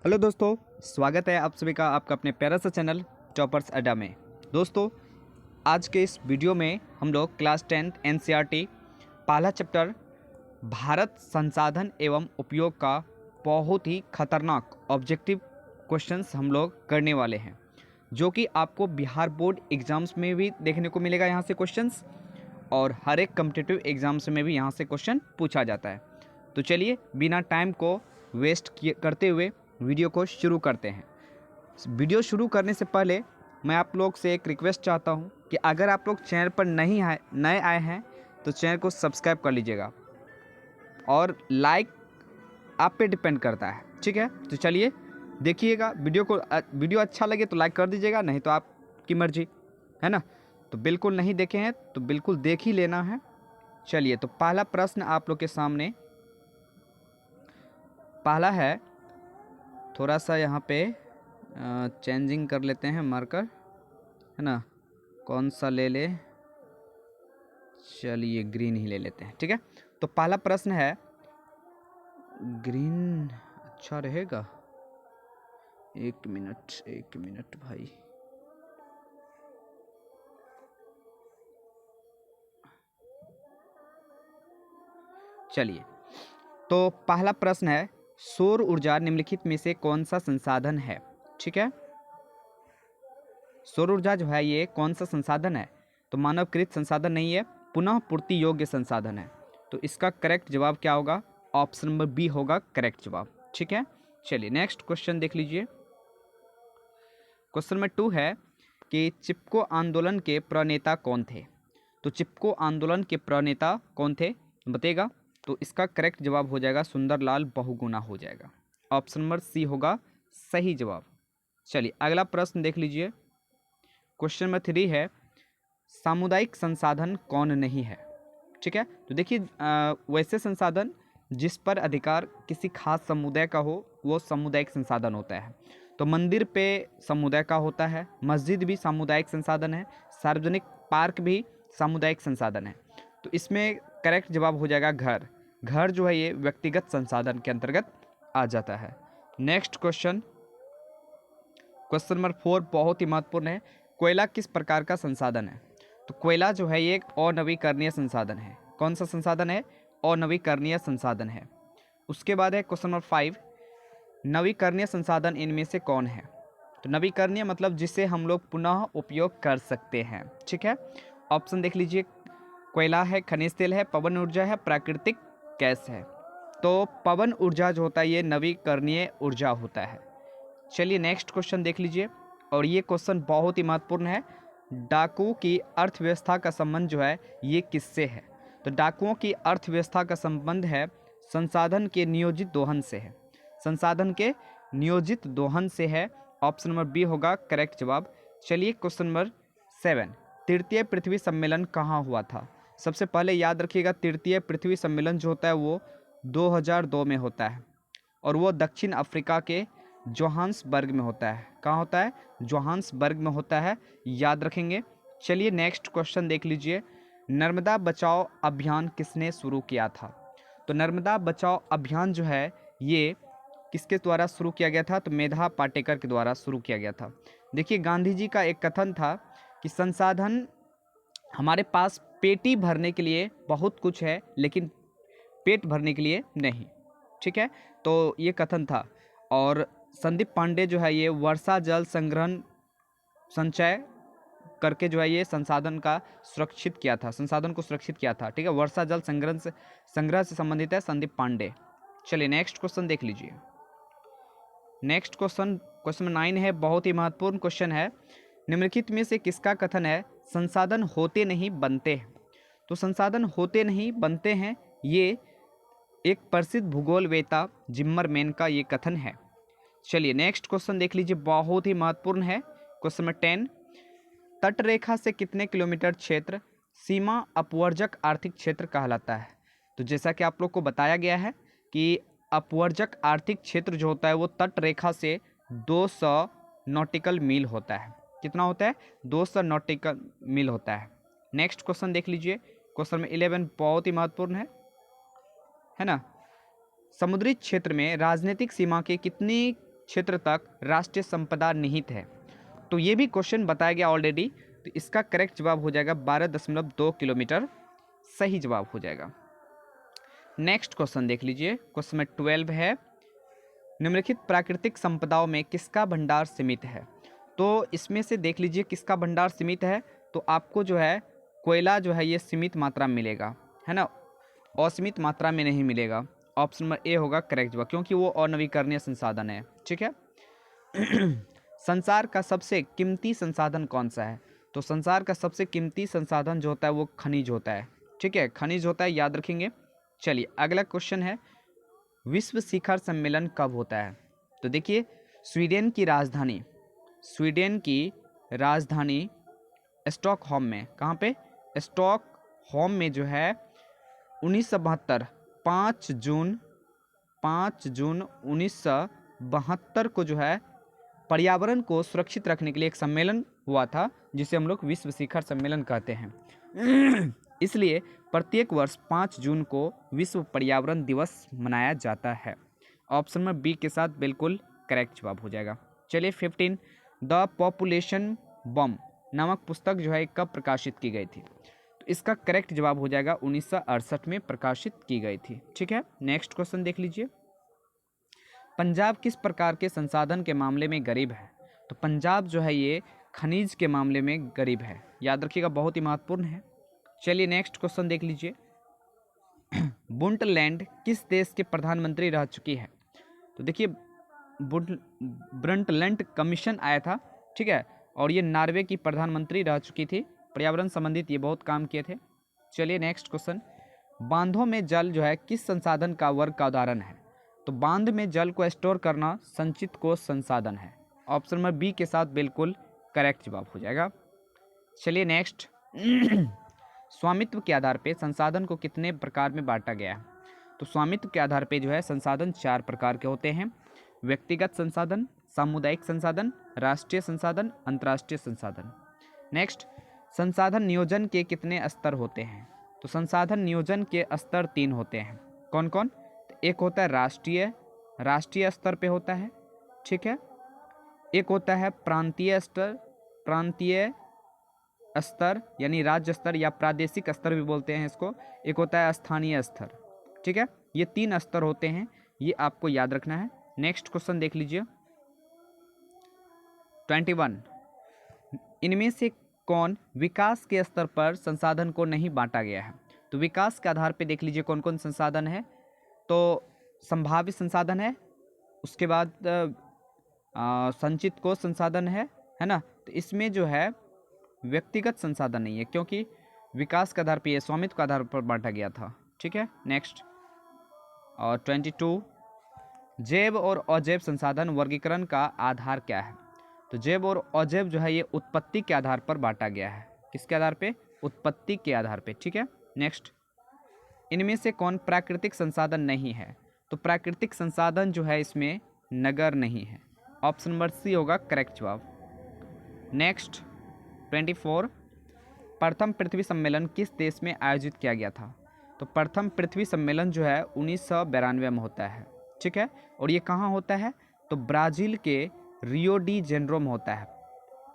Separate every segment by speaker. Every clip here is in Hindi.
Speaker 1: हेलो दोस्तों, स्वागत है आप सभी का आपका अपने प्यारा सा चैनल टॉपर्स अड्डा में। दोस्तों, आज के इस वीडियो में हम लोग क्लास 10th एनसीईआरटी पहला चैप्टर भारत संसाधन एवं उपयोग का बहुत ही खतरनाक ऑब्जेक्टिव क्वेश्चंस हम लोग करने वाले हैं, जो कि आपको बिहार बोर्ड एग्ज़ाम्स में भी देखने को मिलेगा यहाँ से क्वेश्चंस, और हर एक कम्पिटिटिव एग्ज़ाम्स में भी यहाँ से क्वेश्चन पूछा जाता है। तो चलिए बिना टाइम को वेस्ट करते हुए वीडियो को शुरू करते हैं। वीडियो शुरू करने से पहले मैं आप लोग से एक रिक्वेस्ट चाहता हूं कि अगर आप लोग चैनल पर नए आए हैं तो चैनल को सब्सक्राइब कर लीजिएगा, और लाइक आप पे डिपेंड करता है, ठीक है। तो चलिए देखिएगा वीडियो अच्छा लगे तो लाइक कर दीजिएगा, नहीं तो आपकी मर्जी है ना। तो बिल्कुल नहीं देखे हैं तो बिल्कुल देख ही लेना है। चलिए, तो पहला प्रश्न आप लोग के सामने पहला है, थोड़ा सा यहाँ पे चेंजिंग कर लेते हैं मार्कर, है ना। कौन सा ले ले, चलिए ग्रीन ही ले लेते हैं, ठीक है। तो पहला प्रश्न है, ग्रीन अच्छा रहेगा। एक मिनट भाई। चलिए, तो पहला प्रश्न है, सौर ऊर्जा निम्नलिखित में से कौन सा संसाधन है, ठीक है। सौर ऊर्जा जो है ये कौन सा संसाधन है, तो मानवकृत संसाधन नहीं है, पुनः पूर्ति योग्य संसाधन है। तो इसका करेक्ट जवाब क्या होगा? ऑप्शन नंबर बी होगा करेक्ट जवाब, ठीक है। चलिए नेक्स्ट क्वेश्चन देख लीजिए। क्वेश्चन नंबर 2 है कि चिपको आंदोलन के प्रणेता कौन थे। तो चिपको आंदोलन के प्रणेता कौन थे बताइएगा। तो इसका करेक्ट जवाब हो जाएगा सुंदरलाल बहुगुणा हो जाएगा। ऑप्शन नंबर सी होगा सही जवाब। चलिए अगला प्रश्न देख लीजिए। क्वेश्चन नंबर 3 है, सामुदायिक संसाधन कौन नहीं है, ठीक है। तो देखिए वैसे संसाधन जिस पर अधिकार किसी खास समुदाय का हो वो सामुदायिक संसाधन होता है। तो मंदिर पे समुदाय का होता है, मस्जिद भी सामुदायिक संसाधन है, सार्वजनिक पार्क भी सामुदायिक संसाधन है। तो इसमें करेक्ट जवाब हो जाएगा घर। घर जो है ये व्यक्तिगत संसाधन के अंतर्गत आ जाता है। नेक्स्ट क्वेश्चन, क्वेश्चन नंबर 4 बहुत ही महत्वपूर्ण है। कोयला किस प्रकार का संसाधन है। तो कोयला जो है ये एक अनवीकरणीय संसाधन है। कौन सा संसाधन है? अनवीकरणीय संसाधन है। उसके बाद है क्वेश्चन नंबर 5, नवीकरणीय संसाधन इनमें से कौन है। तो नवीकरणीय मतलब जिसे हम लोग पुनः उपयोग कर सकते हैं, ठीक है। ऑप्शन देख लीजिए, कोयला है, खनिज तेल है, पवन ऊर्जा है, प्राकृतिक गैस है। तो पवन ऊर्जा जो होता है ये नवीकरणीय ऊर्जा होता है। चलिए नेक्स्ट क्वेश्चन देख लीजिए, और ये क्वेश्चन बहुत ही महत्वपूर्ण है। डाकुओं की अर्थव्यवस्था का संबंध जो है ये किससे है। तो डाकुओं की अर्थव्यवस्था का संबंध है संसाधन के नियोजित दोहन से है। संसाधन के नियोजित दोहन से है। ऑप्शन नंबर बी होगा करेक्ट जवाब। चलिए क्वेश्चन नंबर 7, तृतीय पृथ्वी सम्मेलन कहाँ हुआ था। सबसे पहले याद रखिएगा, तृतीय पृथ्वी सम्मेलन जो होता है वो 2002 में होता है, और वो दक्षिण अफ्रीका के जोहान्सबर्ग में होता है। कहाँ होता है? जोहान्सबर्ग में होता है, याद रखेंगे। चलिए नेक्स्ट क्वेश्चन देख लीजिए। नर्मदा बचाओ अभियान किसने शुरू किया था। तो नर्मदा बचाओ अभियान जो है ये किसके द्वारा शुरू किया गया था। तो मेधा पाटेकर के द्वारा शुरू किया गया था। देखिए गांधी जी का एक कथन था कि संसाधन हमारे पास पेटी भरने के लिए बहुत कुछ है, लेकिन पेट भरने के लिए नहीं, ठीक है। तो ये कथन था। और संदीप पांडे जो है ये वर्षा जल संग्रहण संचय करके जो है ये संसाधन का सुरक्षित किया था, संसाधन को सुरक्षित किया था, ठीक है। वर्षा जल संग्रह से संबंधित है संदीप पांडे। चलिए नेक्स्ट क्वेश्चन देख लीजिए। नेक्स्ट क्वेश्चन, क्वेश्चन 9 है, बहुत ही महत्वपूर्ण क्वेश्चन है। निम्नलिखित में से किसका कथन है संसाधन होते नहीं बनते हैं। तो संसाधन होते नहीं बनते हैं, ये एक प्रसिद्ध भूगोलवेता जिम्मरमैन का ये कथन है। चलिए नेक्स्ट क्वेश्चन देख लीजिए, बहुत ही महत्वपूर्ण है। क्वेश्चन नंबर 10, तटरेखा से कितने किलोमीटर क्षेत्र सीमा अपवर्जक आर्थिक क्षेत्र कहलाता है। तो जैसा कि आप लोग को बताया गया है कि अपवर्जक आर्थिक क्षेत्र जो होता है वो तटरेखा से 200 नॉटिकल मील होता है। कितना होता है? 200 नॉटिकल मील होता है। नेक्स्ट क्वेश्चन देख लीजिए, क्वेश्चन में 11 बहुत ही महत्वपूर्ण है ना। समुद्री क्षेत्र में राजनीतिक सीमा के कितनी क्षेत्र तक राष्ट्रीय संपदा निहित है? तो ये भी क्वेश्चन बताया गया ऑलरेडी, तो इसका करेक्ट जवाब हो जाएगा 12.2 किलोमीटर, सही जवाब हो जाएगा। नेक्स्ट क्वेश्चन देख लीजिए, क्वेश्चन में 12 है, निम्नलिखित प्राकृतिक संपदाओं में किसका भंडार सीमित है? तो इसमें से देख लीजिए किसका भंडार सीमित है, तो आपको जो है कोयला जो है ये सीमित मात्रा में मिलेगा, है ना, असीमित मात्रा में नहीं मिलेगा। ऑप्शन नंबर ए होगा करेक्ट जवाब, क्योंकि वो अनवीकरणीय संसाधन है। ठीक है। संसार का सबसे कीमती संसाधन कौन सा है? तो संसार का सबसे कीमती संसाधन जो होता है वो खनिज होता है। ठीक है, खनिज होता है, याद रखेंगे। चलिए अगला क्वेश्चन है, विश्व शिखर सम्मेलन कब होता है? तो देखिए स्वीडन की राजधानी स्टॉकहोम में, कहाँ पे? स्टॉकहोम में जो है 1972 5 जून 1972 को जो है पर्यावरण को सुरक्षित रखने के लिए एक सम्मेलन हुआ था, जिसे हम लोग विश्व शिखर सम्मेलन कहते हैं। इसलिए प्रत्येक वर्ष 5 जून को विश्व पर्यावरण दिवस मनाया जाता है। ऑप्शन नंबर बी के साथ बिल्कुल करेक्ट जवाब हो जाएगा। चलिए 15, द पॉपुलेशन बम नामक पुस्तक जो है कब प्रकाशित की गई थी? तो इसका करेक्ट जवाब हो जाएगा 1968 में प्रकाशित की गई थी। ठीक है। नेक्स्ट क्वेश्चन देख लीजिए, पंजाब किस प्रकार के संसाधन के मामले में गरीब है? तो पंजाब जो है ये खनिज के मामले में गरीब है, याद रखिएगा, बहुत ही महत्वपूर्ण है। चलिए नेक्स्ट क्वेश्चन देख लीजिए, ब्रुंटलैंड किस देश के प्रधानमंत्री रह चुकी है? तो देखिए ब्रुंटलैंड कमीशन आया था, ठीक है, और ये नॉर्वे की प्रधानमंत्री रह चुकी थी, पर्यावरण संबंधित ये बहुत काम किए थे। चलिए नेक्स्ट क्वेश्चन, बांधों में जल जो है किस संसाधन का वर्ग का उदाहरण है? तो बांध में जल को स्टोर करना संचित कोष संसाधन है। ऑप्शन नंबर बी के साथ बिल्कुल करेक्ट जवाब हो जाएगा। चलिए नेक्स्ट, स्वामित्व के आधार पे संसाधन को कितने प्रकार में बांटा गया है? तो स्वामित्व के आधार पे जो है संसाधन 4 प्रकार के होते हैं, व्यक्तिगत संसाधन, सामुदायिक संसाधन, राष्ट्रीय संसाधन, अंतर्राष्ट्रीय संसाधन। नेक्स्ट, संसाधन नियोजन के कितने स्तर होते हैं? तो संसाधन नियोजन के स्तर 3 होते हैं। कौन कौन? तो एक होता है राष्ट्रीय स्तर पे होता है, ठीक है, एक होता है प्रांतीय स्तर यानी राज्य स्तर या प्रादेशिक स्तर भी बोलते हैं इसको, एक होता है स्थानीय स्तर। ठीक है, ये 3 स्तर होते हैं, ये आपको याद रखना है। नेक्स्ट क्वेश्चन देख लीजिए, 21, इनमें से कौन विकास के स्तर पर संसाधन को नहीं बांटा गया है? तो विकास के आधार पे देख लीजिए कौन कौन संसाधन है। तो संभाव्य संसाधन है, उसके बाद संचित कोष संसाधन है ना। तो इसमें जो है व्यक्तिगत संसाधन नहीं है, क्योंकि विकास के आधार पर, स्वामित्व के आधार पर बांटा गया था। ठीक है। नेक्स्ट, और 22, जैव और अजैव संसाधन वर्गीकरण का आधार क्या है? तो जैव और अजैव जो है ये उत्पत्ति के आधार पर बांटा गया है। किसके आधार पे? उत्पत्ति के आधार पे। ठीक है। नेक्स्ट, इनमें से कौन प्राकृतिक संसाधन नहीं है? तो प्राकृतिक संसाधन जो है इसमें नगर नहीं है। ऑप्शन नंबर सी होगा करेक्ट जवाब। नेक्स्ट, 24, प्रथम पृथ्वी सम्मेलन किस देश में आयोजित किया गया था? तो प्रथम पृथ्वी सम्मेलन जो है 1992 में होता है। ठीक है, और ये कहाँ होता है? तो ब्राज़ील के रियो डी जेनेरो में होता है।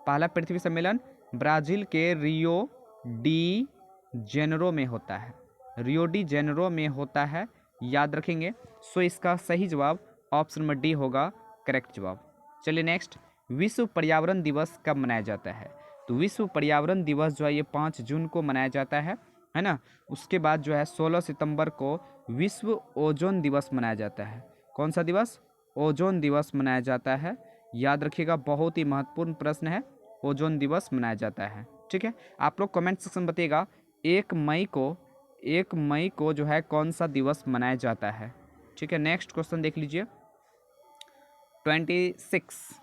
Speaker 1: पहला पृथ्वी सम्मेलन ब्राज़ील के रियो डी जेनेरो में होता है, रियो डी जेनेरो में होता है, याद रखेंगे। सो इसका सही जवाब ऑप्शन नंबर डी होगा करेक्ट जवाब। चलिए नेक्स्ट, विश्व पर्यावरण दिवस कब मनाया जाता है? तो विश्व पर्यावरण दिवस जो है ये 5 जून को मनाया जाता है ना। उसके बाद जो है 16 सितंबर को विश्व ओजोन दिवस मनाया जाता है। कौन सा दिवस? ओजोन दिवस मनाया जाता है, याद रखिएगा, बहुत ही महत्वपूर्ण प्रश्न है। ओजोन दिवस मनाया जाता है। ठीक है, आप लोग कमेंट सेक्शन में बताइएगा 1 मई को जो है कौन सा दिवस मनाया जाता है। ठीक है। नेक्स्ट क्वेश्चन देख लीजिए, 26,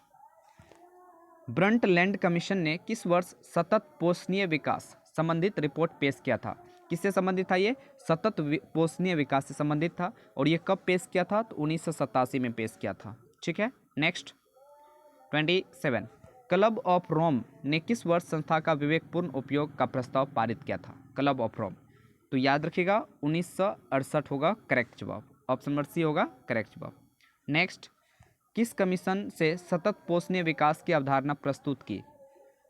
Speaker 1: ब्रंटलैंड कमीशन ने किस वर्ष सतत पोषणीय विकास संबंधित रिपोर्ट पेश किया था? किससे संबंधित था ये? सतत पोषणीय विकास से संबंधित था, और ये कब पेश किया था? तो 1987 में पेश किया था। ठीक है। नेक्स्ट, 27, क्लब ऑफ रोम ने किस वर्ष संस्था का विवेकपूर्ण उपयोग का प्रस्ताव पारित किया था? क्लब ऑफ रोम, तो याद रखिएगा 1968 होगा करेक्ट जवाब। ऑप्शन नंबर सी होगा करेक्ट जवाब। नेक्स्ट, किस कमीशन से सतत पोषणीय विकास की अवधारणा प्रस्तुत की?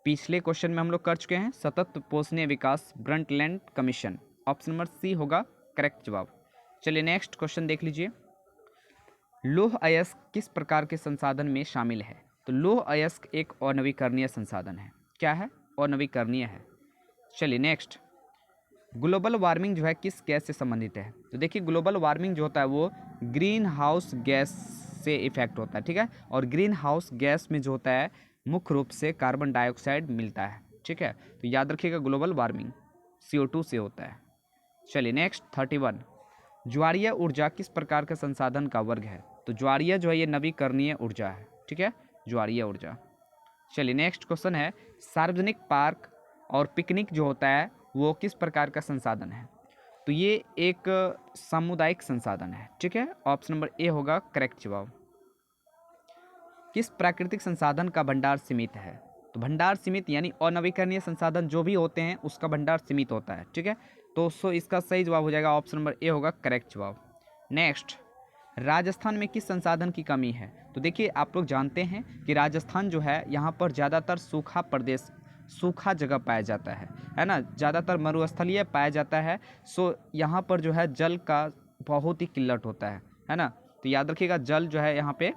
Speaker 1: पिछले क्वेश्चन में हम लोग कर चुके हैं, सतत पोषणीय विकास, Brundtland commission. Option number c होगा करेक्ट जवाब। चलिए नेक्स्ट क्वेश्चन देख लीजिए। लौह अयस्क किस प्रकार के संसाधन में शामिल है? तो लौह अयस्क एक अनवीकरणीय संसाधन है। क्या है? अनवीकरणीय है। चलिए नेक्स्ट, ग्लोबल वार्मिंग जो है किस गैस से संबंधित है? तो देखिए ग्लोबल वार्मिंग जो होता है वो ग्रीन हाउस गैस से इफेक्ट होता है, ठीक है। और ग्रीन हाउस गैस में जो होता है मुख्य रूप से कार्बन डाइऑक्साइड मिलता है, ठीक है। तो याद रखिएगा ग्लोबल वार्मिंग CO2 से होता है। चलिए नेक्स्ट 31, ज्वारीय ऊर्जा किस प्रकार के संसाधन का वर्ग है? तो ज्वारीय जो है ये नवीकरणीय ऊर्जा है, ठीक है, ज्वारीय ऊर्जा। चलिए नेक्स्ट क्वेश्चन है, सार्वजनिक पार्क और पिकनिक जो होता है वो किस प्रकार का संसाधन है? तो ये एक सामुदायिक संसाधन है, ठीक है। ऑप्शन नंबर ए होगा करेक्ट जवाब। किस प्राकृतिक संसाधन का भंडार सीमित है? तो भंडार सीमित यानी अनवीकरणीय संसाधन जो भी होते हैं उसका भंडार सीमित होता है, ठीक है। तो इसका सही जवाब हो जाएगा ऑप्शन नंबर ए होगा करेक्ट जवाब। नेक्स्ट, राजस्थान में किस संसाधन की कमी है? तो देखिए आप लोग जानते हैं कि राजस्थान जो है यहाँ पर ज़्यादातर सूखा प्रदेश, सूखा जगह पाया जाता है ना, ज़्यादातर मरुस्थलीय पाया जाता है। सो यहाँ पर जो है जल का बहुत ही किल्लत होता है ना। तो याद रखिएगा जल जो है यहाँ पे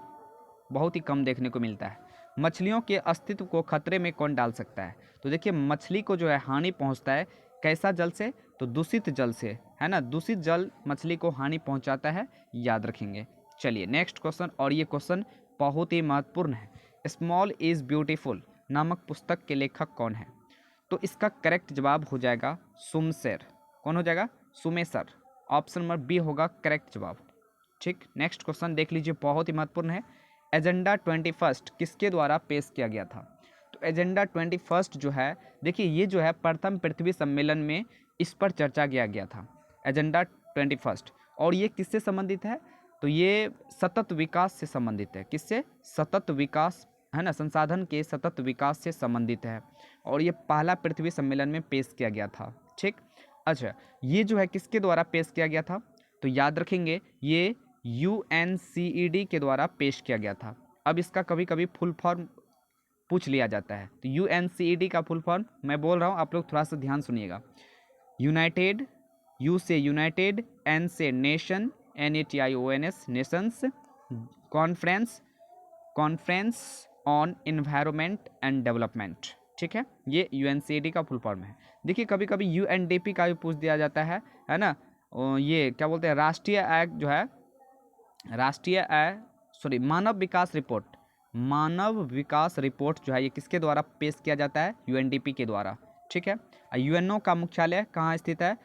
Speaker 1: बहुत ही कम देखने को मिलता है। मछलियों के अस्तित्व को खतरे में कौन डाल सकता है? तो देखिए मछली को जो है हानि पहुंचता है, कैसा जल से? तो दूषित जल से, है ना। दूषित जल मछली को हानि पहुंचाता है, याद रखेंगे। चलिए नेक्स्ट क्वेश्चन, और ये क्वेश्चन बहुत ही महत्वपूर्ण है। स्मॉल इज ब्यूटीफुल नामक पुस्तक के लेखक कौन है? तो इसका करेक्ट जवाब हो जाएगा सुमशेर। कौन हो जाएगा? सुमेसर। ऑप्शन नंबर बी होगा करेक्ट जवाब, ठीक। नेक्स्ट क्वेश्चन देख लीजिए, बहुत ही महत्वपूर्ण है। एजेंडा 21 किसके द्वारा पेश किया गया था? तो एजेंडा 21 जो है, देखिए ये जो है प्रथम पृथ्वी सम्मेलन में इस पर चर्चा किया गया था, एजेंडा 21। और ये किससे संबंधित है? तो ये सतत विकास से संबंधित है। किससे? सतत विकास, है ना, संसाधन के सतत विकास से संबंधित है। और ये पहला पृथ्वी सम्मेलन में पेश किया गया था, ठीक। अच्छा, ये जो है किसके द्वारा पेश किया गया था? तो याद रखेंगे ये UNCED के द्वारा पेश किया गया था। अब इसका कभी कभी फुल फॉर्म पूछ लिया जाता है। तो UNCED का फुल फॉर्म मैं बोल रहा हूँ, आप लोग थोड़ा सा ध्यान सुनिएगा। यूनाइटेड, यू से यूनाइटेड, एन से nation, NATIONS Nations, conference on environment and development, ठीक है। ये UNCED का फुल फॉर्म है। देखिए कभी कभी UNDP का भी पूछ दिया जाता है ना। ये क्या बोलते हैं, राष्ट्रीय आय जो है, राष्ट्रीय I sorry Manav Vikas report, Manav Vikas report जो है ये किसके द्वारा पेश किया जाता है? UNDP के द्वारा, ठीक है। UNO का मुख्यालय कहाँ स्थित है?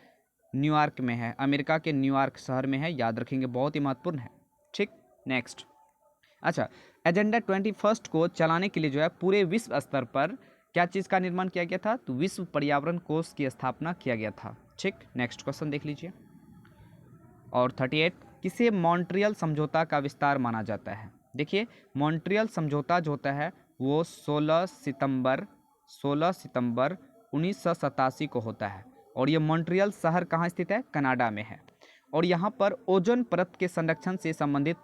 Speaker 1: न्यूयॉर्क में है, अमेरिका के न्यूयॉर्क शहर में है, याद रखेंगे, बहुत ही महत्वपूर्ण है, ठीक। नेक्स्ट, अच्छा, एजेंडा 21 को चलाने के लिए जो है पूरे विश्व स्तर पर क्या चीज़ का निर्माण किया गया था? तो विश्व पर्यावरण कोष की स्थापना किया गया था, ठीक। नेक्स्ट क्वेश्चन देख लीजिए, और 38, किसे मॉन्ट्रियल समझौता का विस्तार माना जाता है? देखिए मॉन्ट्रियल समझौता जो होता है वो 16 सितंबर 1987 को होता है। और ये मॉन्ट्रियल शहर कहाँ स्थित है? कनाडा में है। और यहाँ पर ओजोन परत के संरक्षण से संबंधित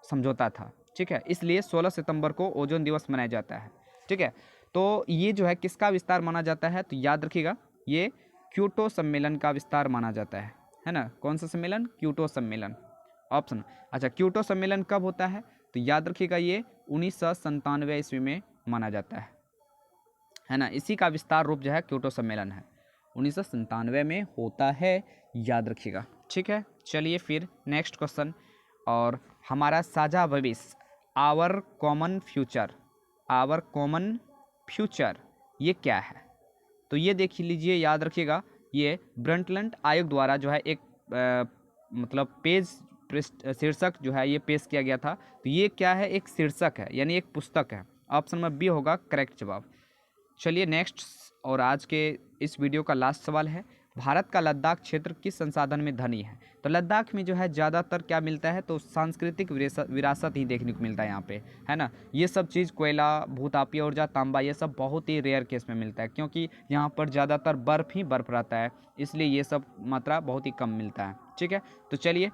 Speaker 1: समझौता था, ठीक है। इसलिए 16 सितंबर को ओजोन दिवस मनाया जाता है, ठीक है। तो ये जो है किसका विस्तार माना जाता है? तो याद रखिएगा ये क्योटो सम्मेलन का विस्तार माना जाता है ना। कौन सा सम्मेलन? क्योटो सम्मेलन, ऑप्शन। अच्छा, क्योटो सम्मेलन कब होता है? तो याद रखिएगा ये 1997 ईस्वी में माना जाता है ना। इसी का विस्तार रूप जो है क्योटो सम्मेलन है, 1997 में होता है, याद रखिएगा, ठीक है। चलिए फिर नेक्स्ट क्वेश्चन, और हमारा साझा भविष्य, our common future, our common future ये क्या है? तो ये देख लीजिए, याद रखिएगा, ये ब्रंटलैंड आयोग द्वारा जो है एक मतलब पेज शीर्षक जो है ये पेश किया गया था। तो ये क्या है? एक शीर्षक है, यानी एक पुस्तक है। ऑप्शन नंबर बी होगा करेक्ट जवाब। चलिए नेक्स्ट, और आज के इस वीडियो का लास्ट सवाल है, भारत का लद्दाख क्षेत्र किस संसाधन में धनी है? तो लद्दाख में जो है ज़्यादातर क्या मिलता है? तो सांस्कृतिक विरासत ही देखने को मिलता है यहाँ पे, है ना। ये सब चीज़ कोयला, भूतापीय ऊर्जा, तांबा, ये सब बहुत ही रेयर केस में मिलता है, क्योंकि यहाँ पर ज़्यादातर बर्फ़ ही बर्फ़ रहता है, इसलिए ये सब मात्रा बहुत ही कम मिलता है, ठीक है। तो चलिए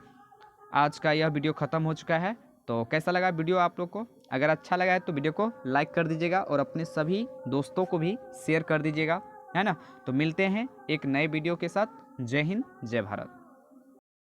Speaker 1: आज का यह वीडियो ख़त्म हो चुका है। तो कैसा लगा वीडियो आप लोग को? अगर अच्छा लगा है तो वीडियो को लाइक कर दीजिएगा और अपने सभी दोस्तों को भी शेयर कर दीजिएगा, है ना। तो मिलते हैं एक नए वीडियो के साथ। जय हिंद, जय भारत।